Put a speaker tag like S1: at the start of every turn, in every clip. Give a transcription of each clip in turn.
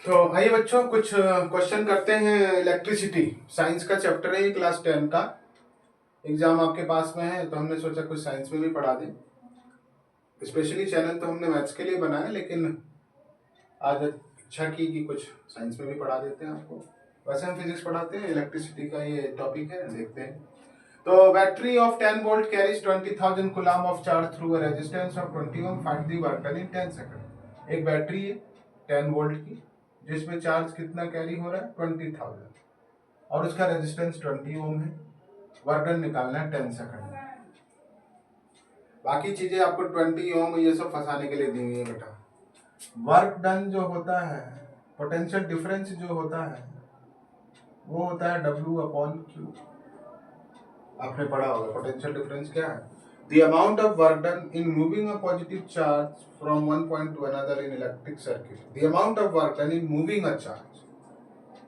S1: तो आइए बच्चों कुछ क्वेश्चन करते हैं। इलेक्ट्रिसिटी साइंस का चैप्टर है, क्लास 10 का। एग्जाम आपके पास में है तो हमने सोचा कुछ साइंस में भी पढ़ा दें। स्पेशली चैनल तो हमने मैथ्स के लिए बनाया, लेकिन आज इच्छा की कि कुछ साइंस में भी पढ़ा देते हैं आपको। वैसे हम फिजिक्स पढ़ाते हैं, इलेक्ट्रिसिटी का ये टॉपिक है, देखते हैं। तो battery of 10 volt carries 20,000 coulomb of charge through a resistance of 20 ohm, find the work done in 10 second. एक बैटरी है 10 वोल्ट की, जिसमें चार्ज कितना कैरी हो रहा है 20,000, और उसका रेजिस्टेंस 20 ओम है। वर्क डन निकालना है 10 सेकंड में। बाकी चीजें आपको 20 ओम ये सब फंसाने के लिए दी हुई है बेटा। वर्क डन जो होता है, पोटेंशियल डिफरेंस जो होता है, वो होता है W/Q। आपने पढ़ा होगा पोटेंशियल डिफरेंस क्या है। The amount of work done in moving a positive charge from one point to another in electric circuit. The amount of work done in moving a charge.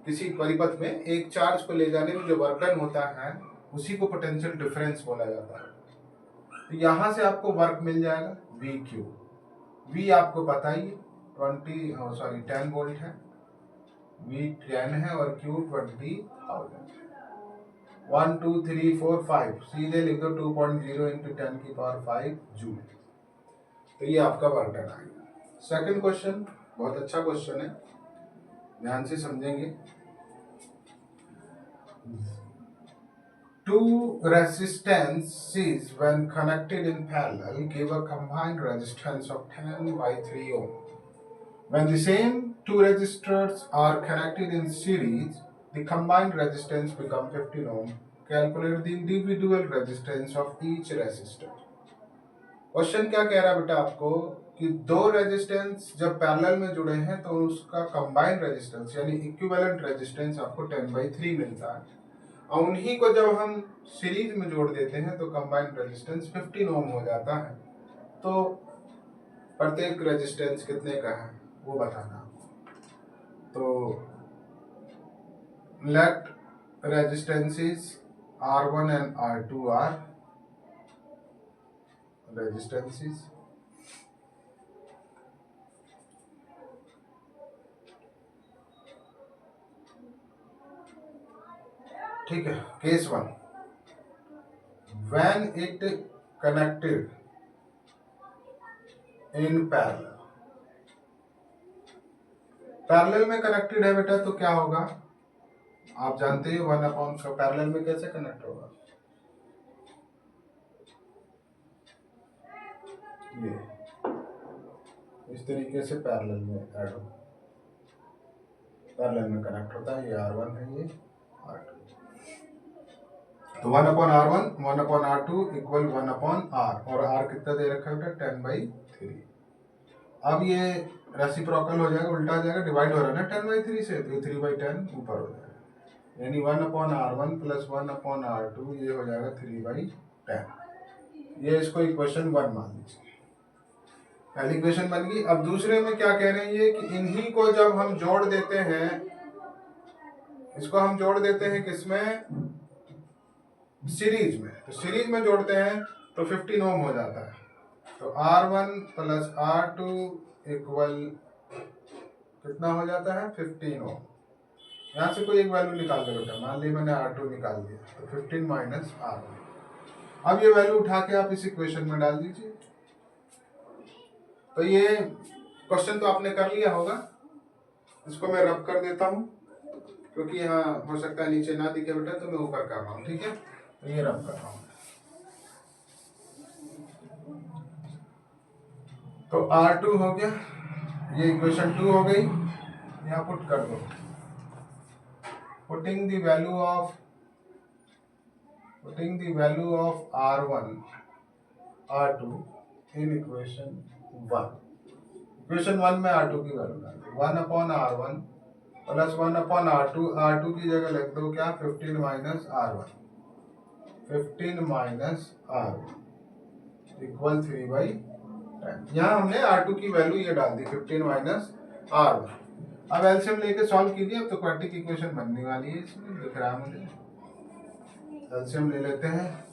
S1: किसी परिपथ में एक चार्ज को ले जाने में जो वर्क डन होता है उसी को पोटेंशियल डिफरेंस बोला जाता है। तो यहाँ से आपको वर्क मिल जाएगा VQ। V आपको पता ही 10 वोल्ट है, V 10 है और Q 20,000। 1 2 3 4 5 सीधे लिख दो 2.0 इंटू 10 की पावर 5 जूल। तो ये आपका वर्क डन आएगा। सेकंड क्वेश्चन बहुत अच्छा क्वेश्चन है, ध्यान से समझेंगे। Two resistances when connected in parallel give a combined resistance of 10/3 ohm. When the same two resistors are connected in series, the combined resistance becomes 15 ohm. Calculate the individual resistance of each resistor. Question क्या कह रहा है बेटा आपको कि दो resistance जब parallel में जुड़े हैं तो उसका कंबाइंड रेजिस्टेंस यानी इक्विवेलेंट रेजिस्टेंस आपको 10/3 मिलता है, और उन्हीं को जब हम सीरीज में जोड़ देते हैं तो कंबाइंड रेजिस्टेंस 15 ओम हो जाता है। तो प्रत्येक रेजिस्टेंस कितने का है वो बताना। तो let resistances R1 and R2 are resistances. ठीक है, case 1, when it connected in parallel. Parallel में कनेक्टेड है बेटा तो क्या होगा, आप जानते हो 1/, का पैरेलल में कैसे कनेक्ट होगा, ये इस तरीके से पैरेलल में ऐड हो, पैरेलल में कनेक्ट होता है। ये R1 है, ये R2। तो 1/R1 1/R2 इक्वल 1/R, और R कितना दे रखा है बेटा 10/3। अब ये रेसिप्रोकल हो जाएगा, उल्टा आ जाएगा, डिवाइड हो रहा है ना 10/3 से, तो 3/10 ऊपर हो जाएगा, यानी 1/R1 प्लस 1/R2 ये हो जाएगा 3/10। ये इसको इक्वेशन 1 मान लीजिए, पहली इक्वेशन बन गई। अब दूसरे में क्या कह रहे हैं ये कि इन्हीं को जब हम जोड़ देते हैं, इसको हम जोड़ देते हैं किसमें, सीरीज में। तो सीरीज में जोड़ते हैं तो 15 ओम हो जाता है। तो R1 प्लस R2 इक्वल कितना हो जाता है 15 ओम। यहाँ से कोई एक वैल्यू निकाल दो बेटा, मान ली मैंने R2 निकाल दिया तो 15 माइनस R1। अब ये वैल्यू उठा के आप इस इक्वेशन में डाल दीजिए। तो ये क्वेश्चन तो आपने कर लिया होगा, इसको मैं रब कर देता हूँ क्योंकि यहाँ हो सकता है नीचे ना दिखे बेटा, तो मैं ऊपर कर रहा हूँ। ठीक है, तो ये रब कर रहा हूँ। तो R2 हो गया, ये इक्वेशन 2 हो गई, यहाँ पुट कर दो। Putting the value of R1 R2 in equation 1। Equation 1 में R2 की वैल्यू डाल दो, 1/R1 प्लस 1/R2। R2 की जगह लिख दो क्या 15 minus R1, 15 minus R1 equal 3/10। यहाँ हमने R2 की वैल्यू ये डाल दी 15 माइनस R1। अब एलसीएम लेके सॉल्व कीजिए, अब तो क्वाड्रेटिक इक्वेशन बनने वाली है, इसमें दिख रहा है मुझे। एलसीएम ले लेते हैं,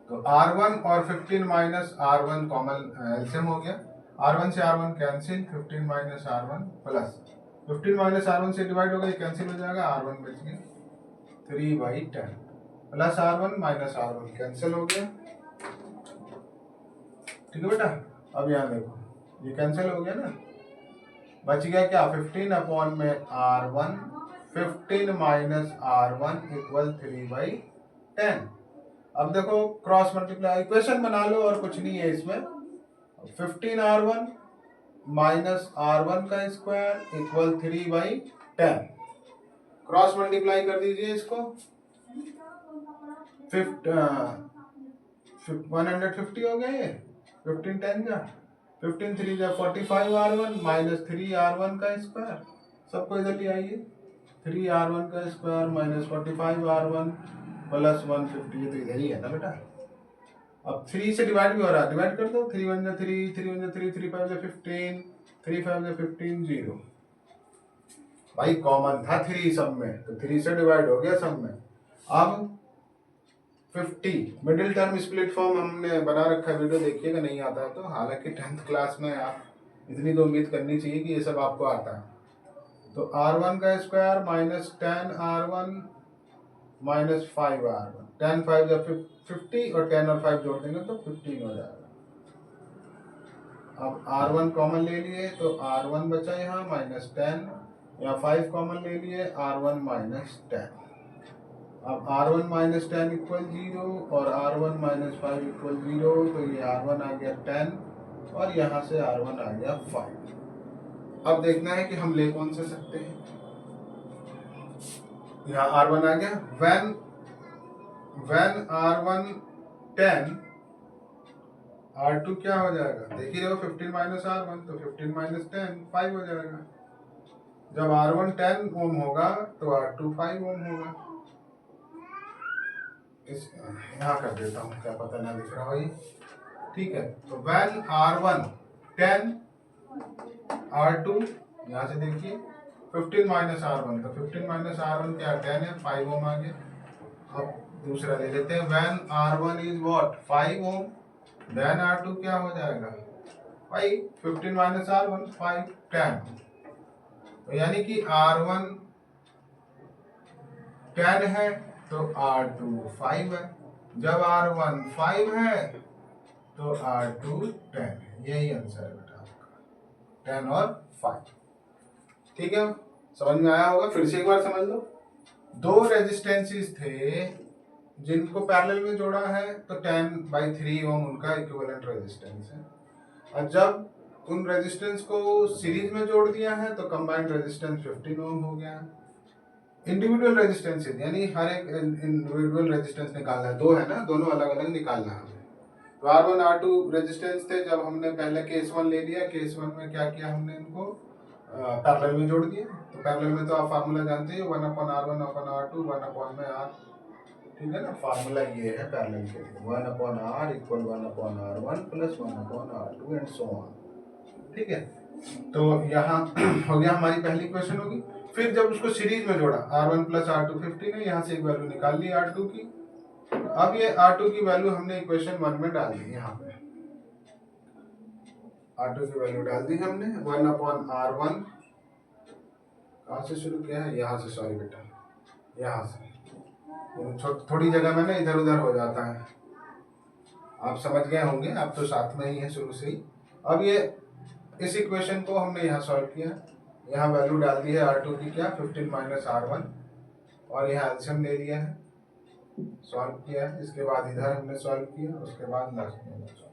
S1: तो R1 और 15 माइनस R1 कॉमन एलसीएम हो गया, R1 से R1 cancel, 15 minus R1 plus 15 minus R1 से डिवाइड हो गई, कैंसिल हो जाएगा, R1 बच गया 3/10 plus R1 minus R1 cancel हो गया। ठीक है बेटा, अब यहाँ देखो ये कैंसिल हो गया ना, बच गया क्या 15 अपॉन में R1, 15 माइनस R1 इक्वल 3/10। अब देखो क्रॉस मल्टीप्लाई इक्वेशन बना लो और कुछ नहीं है इसमें, 15R1 माइनस R1 का स्क्वायर इक्वल 3/10। क्रॉस मल्टीप्लाई कर दीजिए इसको, 150 हो गया ये, 15 10 का 15 3 जा 45R1 माइनस 3R1 का स्क्वायर, सबको इधर ले आइए, 3R1 का स्क्वायर माइनस 45R1 प्लस 150, ये तो इधर ही है ना बेटा। अब 3 से डिवाइड भी हो रहा है, डिवाइड कर दो, 3 1 जा 3, 3 1 जा 3, 3 5 जा 15, 3 5 जा 15, 0। भाई कॉमन था 3 सब में, तो 3 से डिवाइड हो गया सब में। अब 50 मिडिल टर्म स्प्लिट फॉर्म हमने बना रखा है, वीडियो देखिएगा नहीं आता है तो, हालांकि 10th क्लास में आप इतनी तो उम्मीद करनी चाहिए कि ये सब आपको आता है। तो R1 का square minus 10R1 minus 5R1, 10 5 जा 50 और 10 और 5 जोड़ देंगे तो 15 हो जाएगा। अब R1 कॉमन ले लिए तो R1 बचा यहाँ माइनस 10, या 5 कॉमन ले लिए R1 माइनस 10। अब R1 माइनस 10 इक्वल 0 और R1 माइनस 5 इक्वल 0, तो ये R1 आ गया 10 और यहाँ से R1 आ गया 5। अब देखना है कि हम ले कौन से सकते हैं। यहाँ R1 आ गया, when R1 10, R2 क्या हो जाएगा, देख ही रहे हो 15 माइनस R1, तो 15 माइनस 10 5 हो जाएगा। जब R1 10 ओम होगा तो R2 5 ओम होगा। यहाँ कर देता हूँ, क्या पता ना दिख रहा हो ये, ठीक है। तो when R1 10, R2 यहाँ से देखिए 15 माइनस R1, तो 15 माइनस R1 क्या 10 है, 5 ओम आ गया। अब दूसरा ले लेते हैं, when R1 is what 5 Om, then R2 क्या हो जाएगा भाई 15 माइनस R1 5 10, तो यानी कि R1 10 है तो R2 5 है। जब R1 5 है तो R2 10 है, यही आंसर है बेटा आपका, 10 और 5। ठीक है, समझ में आया होगा, फिर से एक बार समझ लो। दो रेजिस्टेंसेस थे जिनको पैरेलल में जोड़ा है, तो 10/3 ओम उनका इक्विवेलेंट रेजिस्टेंस है, और जब उन रेजिस्टेंस को सीरीज में जोड़ दिया है तो कंबाइंड रेजिस्टेंस 15 ओम हो गया। इंडिविजुअल रेजिस्टेंस यानी हर एक इंडिविजुअल रेजिस्टेंस निकालना है, दो है ना, दोनों अलग अलग निकालना है हमें। तो R1 R2 रेजिस्टेंस थे, जब हमने पहले केस 1 ले लिया, केस 1 में क्या किया हमने इनको पैरेलल में जोड़ दिया। तो पैरेलल में तो आप फार्मूला जानते हो, 1/R1 अपॉन R2 1 में R, ठीक है ना, फार्मूला ये है पैरेलल के लिए, 1/R equal 1/R1 plus 1/R2 and so on. ठीक है, तो यहाँ हो गया हमारी पहली क्वेश्चन होगी। फिर जब उसको सीरीज में जोड़ा, R1 प्लस R2 15 है, यहाँ से एक वैल्यू निकाल ली R2 की। अब ये R2 की वैल्यू हमने इक्वेशन 1 में डाल दी, यहाँ पे R2 की वैल्यू डाल दी हमने, 1/R1 कहाँ से शुरू किया है, यहाँ से, सॉरी बेटा, यहाँ से, थोड़ी जगह में ना इधर उधर हो जाता है, आप समझ गए होंगे, आप तो साथ में ही है शुरू से ही। अब ये इस इक्वेशन को हमने यहाँ सॉल्व किया, यहाँ वैल्यू डाल दी है R2 की क्या 15 माइनस R1, और यहाँ एल्सियम ले लिया है, सॉल्व किया है, इसके बाद इधर हमने सॉल्व किया, उसके बाद लास्ट में सॉल्व किया।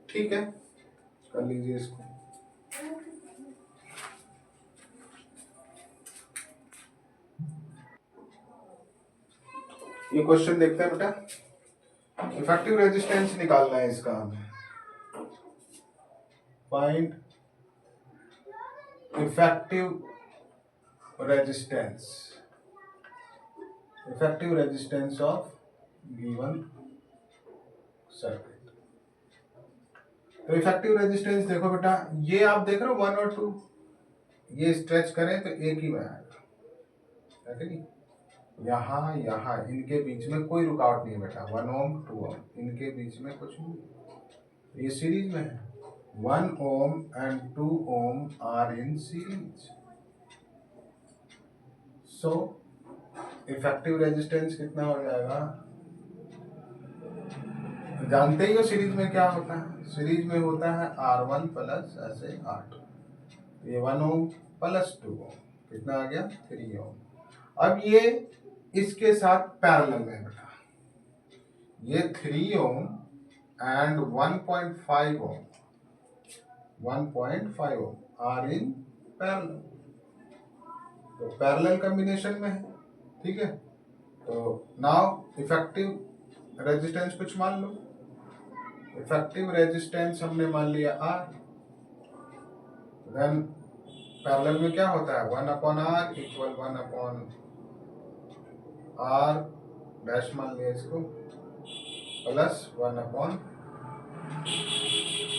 S1: ठीक है, कर लीजिए इसको। ये क्वेश्चन देखते हैं बेटा, इफेक्टिव रेजिस्टेंस निकालना है इसका हमें, find effective resistance of given circuit. तो इफेक्टिव रेजिस्टेंस देखो बेटा, ये आप देख रहे हो 1 और 2, ये स्ट्रेच करें तो एक ही में आएगा, है कि नहीं, यहाँ यहाँ इनके बीच में कोई रुकावट नहीं है बेटा, 1 ओम 2 ओम, इनके बीच में कुछ नहीं, ये सीरीज में है, 1 ohm and 2 ohm are in series. So effective resistance कितना हो जाएगा? जानते ही हो सीरीज में क्या होता है? सीरीज में होता है R1 प्लस ऐसे R2, ये 1 ओम प्लस 2 ओम, कितना आ गया? 3 ओम। अब ये इसके साथ पैरेलल में बेटा, ये 3 ohm and 1.5 ohm, 1.5 ohm are in parallel, तो पैरेलल कॉम्बिनेशन में है, ठीक है। तो नाउ इफेक्टिव रेजिस्टेंस कुछ मान लो, इफेक्टिव रेजिस्टेंस हमने मान लिया R, देन पैरेलल में क्या होता है? 1/R इक्वल 1/R डैश मान लिया इसको, प्लस 1/,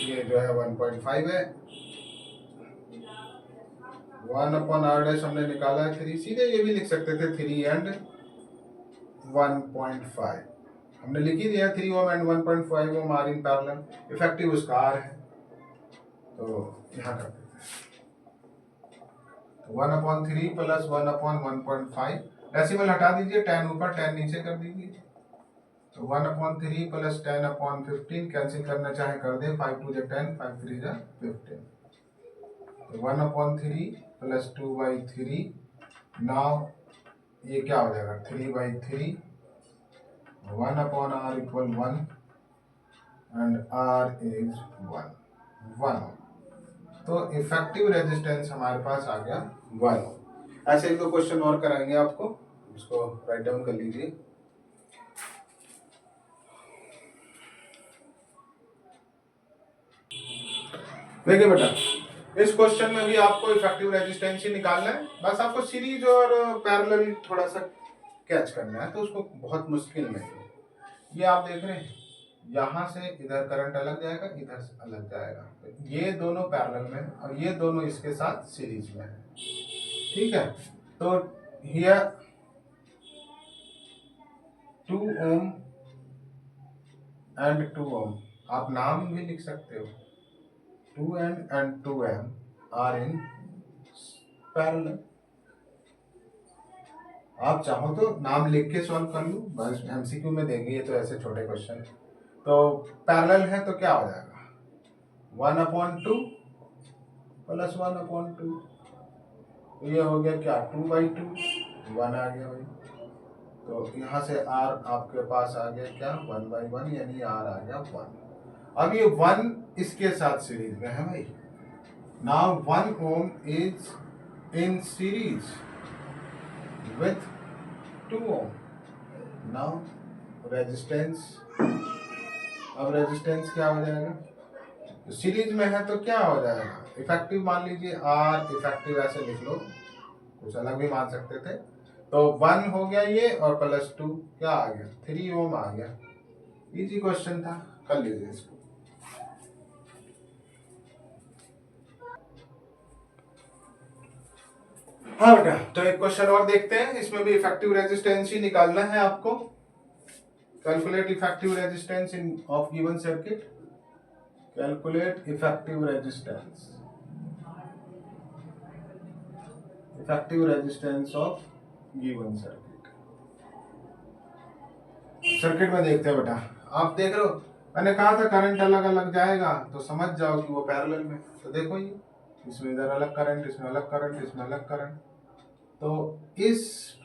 S1: ये जो है 1.5 है, 1/R डैश हमने निकाला है 3, सीधे ये भी लिख सकते थे 3 एंड 1.5, हमने लिख ही दिया 3 ohm and 1.5 ohm are in parallel, effective उसका R है, तो यहाँ कर देते हैं 1/3 प्लस 1/1.5, डेसिमल हटा दीजिए, 10 ऊपर 10 नीचे कर दीजिए, तो 1/3 प्लस 10/15, कैंसिल करना चाहे कर दे, 5 2 जा 10, 5 3 जा 15, तो 1/3 प्लस 2/3, नाउ ये क्या हो जाएगा? 3/3, 1/R equal 1 and R is 1। तो इफेक्टिव रेजिस्टेंस हमारे पास आ गया 1। ऐसे एक दो क्वेश्चन और कराएंगे आपको, इसको राइट डाउन कर लीजिए। देखिए बेटा, इस क्वेश्चन में भी आपको इफेक्टिव रेजिस्टेंस ही निकालना है, बस आपको सीरीज और पैरेलल थोड़ा सा कैच करना है, तो उसको बहुत मुश्किल नहीं है। ये आप देख रहे हैं, यहाँ से इधर करंट अलग जाएगा, इधर से अलग जाएगा, तो ये दोनों पैरेलल में है और ये दोनों इसके साथ सीरीज में है, ठीक है। तो हियर 2 ओम एंड 2 ओम, आप नाम भी लिख सकते हो, 2N and 2M are in parallel। आप चाहो तो नाम लिख के सॉल्व कर लो, बस एमसीक्यू में देंगे ये तो ऐसे छोटे क्वेश्चन। तो पैरेलल है तो क्या हो जाएगा? 1/2 प्लस 1/2, तो ये हो गया क्या? 2/2, 1 आ गया भाई, तो यहाँ से R आपके पास आ गया क्या? 1/1, यानी R आ गया 1। अब ये 1 इसके साथ सीरीज में है भाई, now 1 ohm is in series with 2 ohm, now resistance, अब रेजिस्टेंस क्या हो जाएगा? तो सीरीज में है तो क्या हो जाएगा? इफेक्टिव मान लीजिए R, इफेक्टिव ऐसे लिख लो, कुछ अलग भी मान सकते थे, तो 1 हो गया ये और प्लस 2 क्या आ गया? 3 ओम आ गया। इजी क्वेश्चन था, कर लीजिए इसको। हाँ बेटा, तो एक क्वेश्चन और देखते हैं, इसमें भी इफेक्टिव रेजिस्टेंस ही निकालना है आपको। Calculate effective resistance in of given circuit, calculate effective resistance, effective resistance of given circuit. Circuit में देखते हैं बेटा, आप देख रहे हो, मैंने कहा था करंट अलग अलग जाएगा, तो समझ जाओ कि वो पैरेलल में। तो देखो ये, इसमें इधर अलग करंट, इसमें अलग करंट, इसमें अलग करंट, तो इस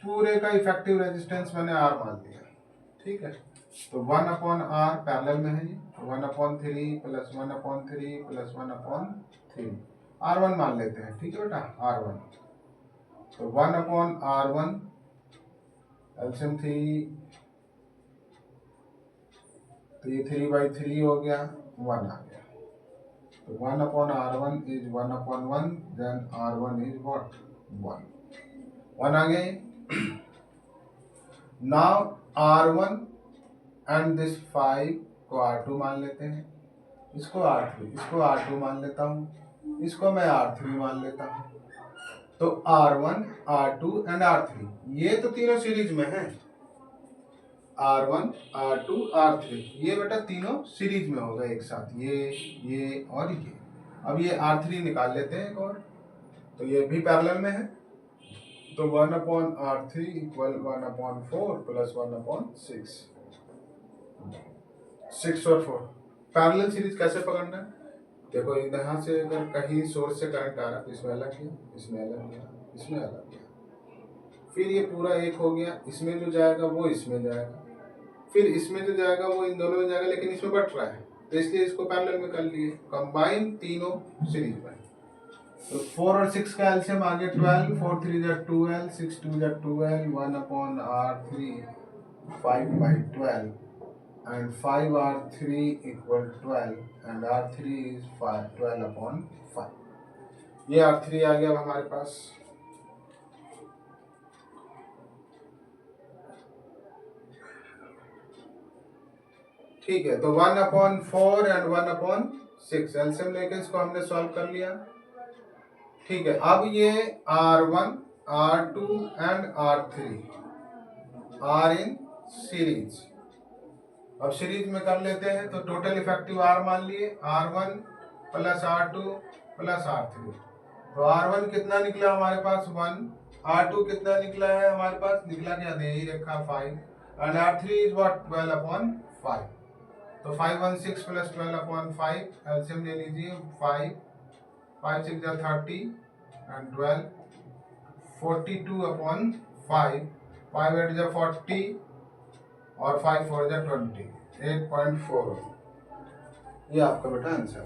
S1: पूरे का इफेक्टिव रेजिस्टेंस मैंने R मान लिया, ठीक है। तो 1/R पैरेलल में है, ये 1/3 प्लस 1/3 प्लस 1/3, R1 मान लेते हैं, ठीक है बेटा, R1। तो 1/R1 एलसीएम 3, तो ये 3/3 हो गया, 1 आ गया, तो 1/R1 is 1/1, then R1 is what? 1 आ गया। नाउ R1 एंड दिस 5 को R2 मान लेते हैं, इसको R3, इसको R2 मान लेता हूँ, इसको मैं R3 मान लेता हूँ, तो R1, R2 एंड R3, ये तो तीनों सीरीज में है, R1, R2, R3, ये बेटा तीनों सीरीज में होगा एक साथ, ये और ये। अब ये R3 निकाल लेते हैं एक और, तो ये भी पैरेलल में है, तो 1/R3 इक्वल 1/4 प्लस 1/6, 6 और 4। पैरेलल सीरीज कैसे पकड़ना है? देखो यहाँ से अगर कहीं सोर्स से करंट आ रहा है तो इसमें अलग गया, इसमें अलग गया, इसमें अलग गया, फिर ये पूरा एक हो गया, इसमें जो जाएगा वो इसमें जाएगा, फिर इसमें जो जाएगा वो इन दोनों में जाएगा, लेकिन इसमें बट रहा है, तो इसलिए इसको पैरेलल में कर लिए, कंबाइन तीनों सीरीज में। तो 4 और 6 का एलसीएम आ गया 12, 4 3 जा 12, 6 2 जा 12, 1/R3 5/12 and 5R3 equal 12 and R3 is 12/5। ये R3 आ गया हमारे पास। ठीक है, तो 1/4 एंड 1/6 एलसीएम लेके इसको हमने सॉल्व कर लिया। ठीक है, अब ये R1 R2 and R3 are in series. अब सीरीज में कर लेते हैं, तो टोटल इफेक्टिव R मान लिए, R1 plus R2 plus R3, तो R1 कितना निकला हमारे पास 1, R2 कितना निकला है हमारे पास, निकला क्या दे ही रखा 5, एंड R3 इज व्हाट 12/5, तो 5 1 6 प्लस 12/5 एलसीएम ले लीजिए, 5 5 6 जा 30 एंड 12 42/5, 5 8 जा 40 और 5 4 जा 20, 8.4। ये आपका बेटा आंसर।